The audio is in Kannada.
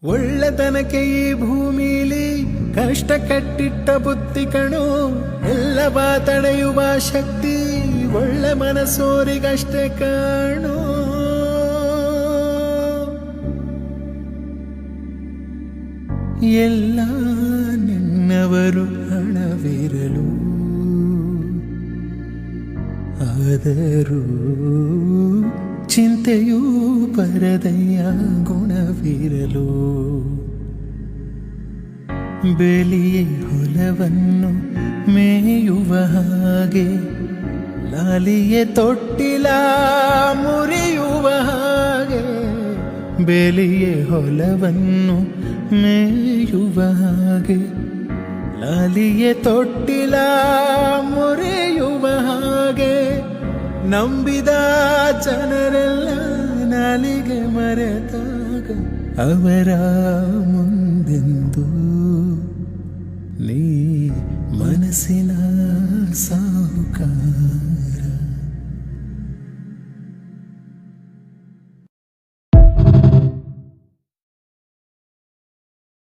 ಒಳ್ಳೆತನಕ್ಕೆ ಈ ಭೂಮಿಲಿ ಕಷ್ಟ ಕಟ್ಟಿಟ್ಟ ಬುತ್ತಿ ಕಣು, ಎಲ್ಲವ ತಡೆಯುವ ಶಕ್ತಿ ಒಳ್ಳೆ ಮನಸ್ಸೋರಿಗಷ್ಟೇ ಕಾಣು. ಎಲ್ಲ ನಿನ್ನವರು ಹಣವಿರಲು ಆದರೂ ಚಿಂತೆಯೂ ಪರದಯ್ಯ ಗುಣವಿರಲು. ಬೆಲಿಯೇ ಹೊಲವನ್ನು ಮೇಯುವ ಹಾಗೆ, ಲಾಲಿಯೇ ತೊಟ್ಟಿಲ ಮುರಿಯುವ ಹಾಗೆ. ಬೆಲಿಯೇ ಹೊಲವನ್ನು ಮೇಯುವ ಹಾಗೆ, ಲಾಲಿಯೇ ತೊಟ್ಟಿಲ ಮುರಿಯುವ ಹಾಗೆ. ನಂಬಿದ ಜನರೆಲ್ಲ ನಾಲಿಗೆ ಮರೆತಾಗ ಅವರ ಮುಂದೆಂದು ನೀ ಮನಸ್ಸಿನ ಸಾಹುಕಾರ.